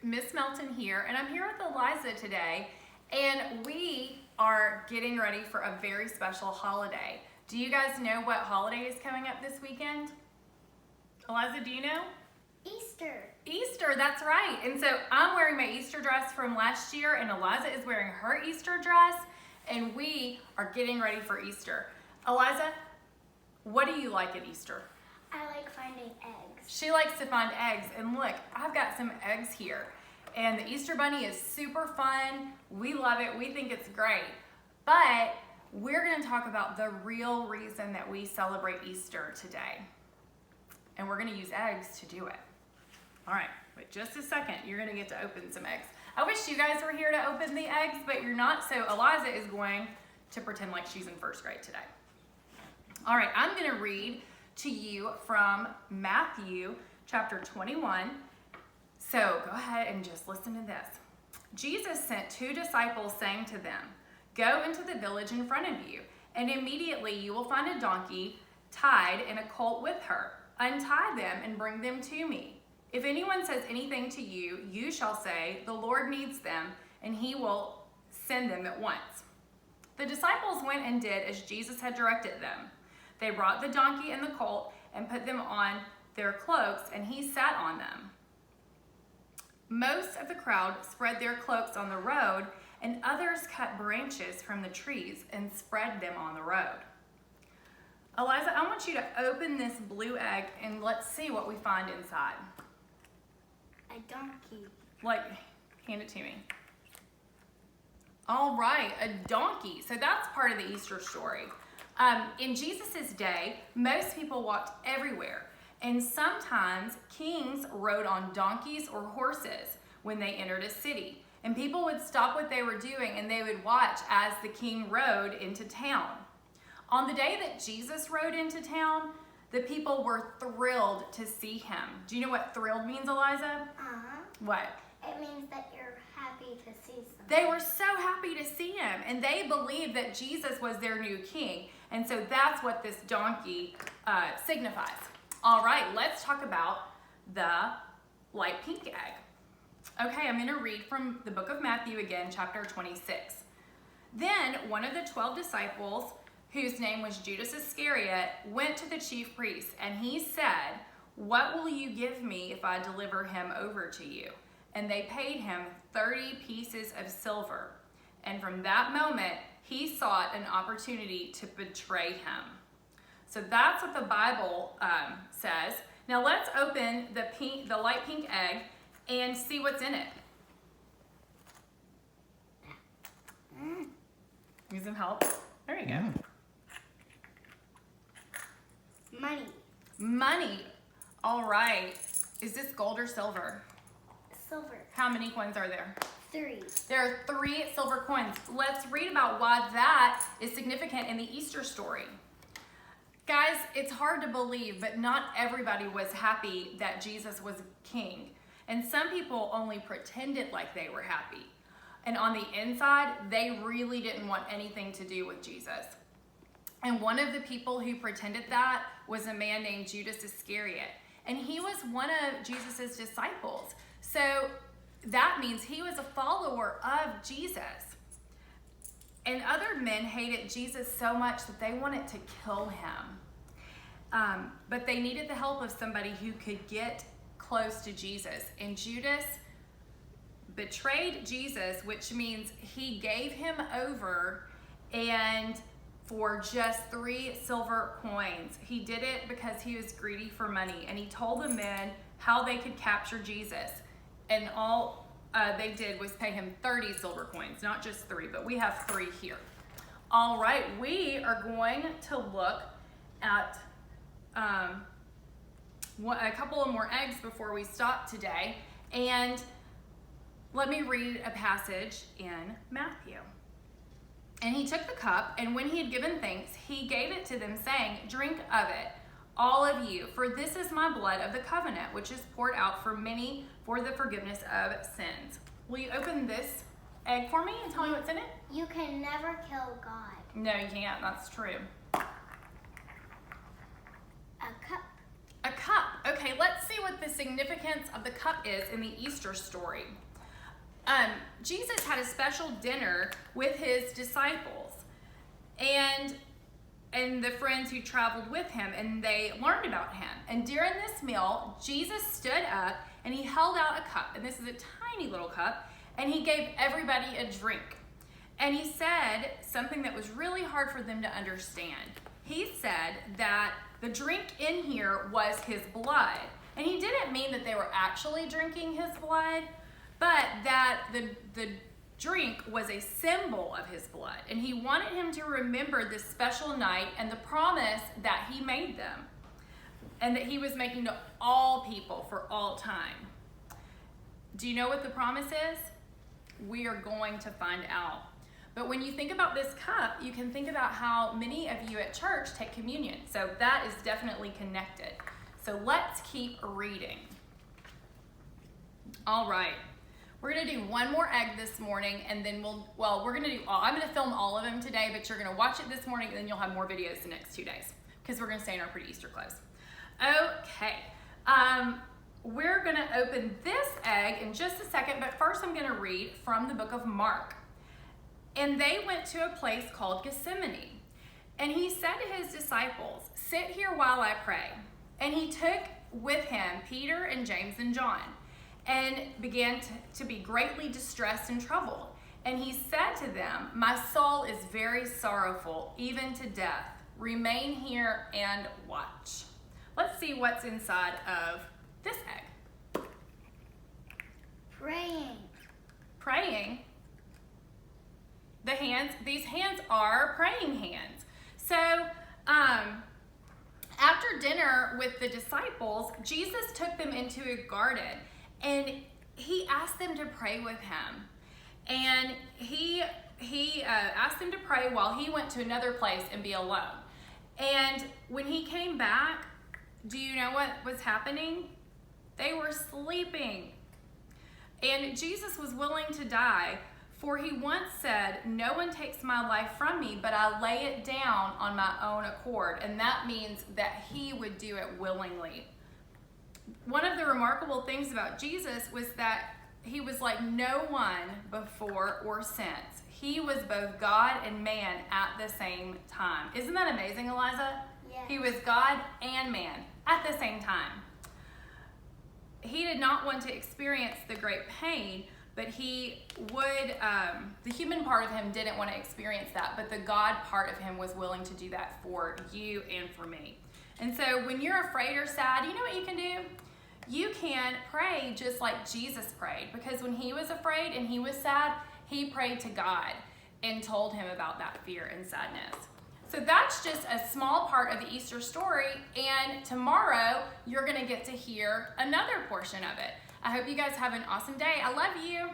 Miss Melton here, and I'm here with Eliza today, and we are getting ready for a very special holiday. Do you guys know what holiday is coming up this weekend? Eliza, do you know? Easter. Easter, that's right. And so I'm wearing my Easter dress from last year, and Eliza is wearing her Easter dress, and we are getting ready for Easter. Eliza, what do you like at Easter? I like finding eggs. She likes to find eggs, and look, I've got some eggs here. And the Easter Bunny is super fun. We love it. We think it's great. But we're going to talk about the real reason that we celebrate Easter today. And we're going to use eggs to do it. All right, wait just a second. You're going to get to open some eggs. I wish you guys were here to open the eggs, but you're not. So Eliza is going to pretend like she's in first grade today. All right, I'm going to read to you from Matthew chapter 21. So go ahead and just listen to this. Jesus sent 2 disciples, saying to them, "Go into the village in front of you, and immediately you will find a donkey tied and a colt with her. Untie them and bring them to me. If anyone says anything to you, you shall say, 'The Lord needs them,' and he will send them at once." The disciples went and did as Jesus had directed them. They brought the donkey and the colt and put them on their cloaks, and he sat on them. Most of the crowd spread their cloaks on the road, and others cut branches from the trees and spread them on the road. Eliza, I want you to open this blue egg, and let's see what we find inside. A donkey. Hand it to me. All right, a donkey. So that's part of the Easter story. In Jesus' day, most people walked everywhere, and sometimes kings rode on donkeys or horses when they entered a city. And people would stop what they were doing and they would watch as the king rode into town. On the day that Jesus rode into town, the people were thrilled to see him. Do you know what thrilled means, Eliza? What? It means that you're happy to see someone. They were so happy to see him, and they believed that Jesus was their new king. And so that's what this donkey signifies. All right, let's talk about the light pink egg. Okay, I'm going to read from the book of Matthew again, chapter 26. Then one of the 12 disciples, whose name was Judas Iscariot, went to the chief priests, and he said, "What will you give me if I deliver him over to you?" And they paid him 30 pieces of silver. And from that moment, he sought an opportunity to betray him. So that's what the Bible says. Now let's open the light pink egg and see what's in it. Need some help? There you go. Money. Money. All right. Is this gold or silver? Silver. How many coins are there? 3. There are 3 silver coins. Let's read about why that is significant in the Easter story. Guys, it's hard to believe, but not everybody was happy that Jesus was king. And some people only pretended like they were happy. And on the inside, they really didn't want anything to do with Jesus. And one of the people who pretended that was a man named Judas Iscariot. And he was one of Jesus's disciples. So that means he was a follower of Jesus. And other men hated Jesus so much that they wanted to kill him. But they needed the help of somebody who could get close to Jesus. And Judas betrayed Jesus, which means he gave him over and for just 3 silver coins. He did it because he was greedy for money, and he told the men how they could capture Jesus. And all they did was pay him 30 silver coins, not just 3, but we have 3 here. All right, we are going to look at a couple of more eggs before we stop today. And let me read a passage in Matthew. "And he took the cup, and when he had given thanks, he gave it to them, saying, 'Drink of it, all of you, for this is my blood of the covenant, which is poured out for many for the forgiveness of sins.'" Will you open this egg for me and tell me what's in it? You can never kill God. No, you can't. That's true. A cup. A cup. Okay, let's see what the significance of the cup is in the Easter story. Jesus had a special dinner with his disciples and the friends who traveled with him, and they learned about him. And during this meal, Jesus stood up and he held out a cup, and this is a tiny little cup, and he gave everybody a drink. And he said something that was really hard for them to understand. He said that the drink in here was his blood. And he didn't mean that they were actually drinking his blood, but that the drink was a symbol of his blood. And he wanted him to remember this special night and the promise that he made them, and that he was making to all people for all time. Do you know what the promise is? We are going to find out. But when you think about this cup, you can think about how many of you at church take communion. So that is definitely connected. So let's keep reading. All right. We're going to do one more egg this morning, and then we're going to do I'm going to film all of them today, but you're going to watch it this morning, and then you'll have more videos the next 2 days because we're going to stay in our pretty Easter clothes. Okay. We're going to open this egg in just a second, but first I'm going to read from the book of Mark. And they went to a place called Gethsemane. And he said to his disciples, "Sit here while I pray." And he took with him Peter and James and John, and began to be greatly distressed and troubled. And he said to them, "My soul is very sorrowful, even to death. Remain here and watch." Let's see what's inside of this egg. Praying. Praying. The hands, these hands are praying hands. So, after dinner with the disciples, Jesus took them into a garden and he asked them to pray with him. And he asked them to pray while he went to another place and be alone. And when he came back, do you know what was happening? They were sleeping. And Jesus was willing to die. For he once said, "No one takes my life from me, but I lay it down on my own accord." And that means that he would do it willingly. One of the remarkable things about Jesus was that he was like no one before or since. He was both God and man at the same time. Isn't that amazing, Eliza? Yes. He was God and man at the same time. He did not want to experience the great pain, but he would, the human part of him didn't want to experience that, but the God part of him was willing to do that for you and for me. And so when you're afraid or sad, you know what you can do? You can pray just like Jesus prayed, because when he was afraid and he was sad, he prayed to God and told him about that fear and sadness. So that's just a small part of the Easter story, and tomorrow you're going to get to hear another portion of it. I hope you guys have an awesome day. I love you.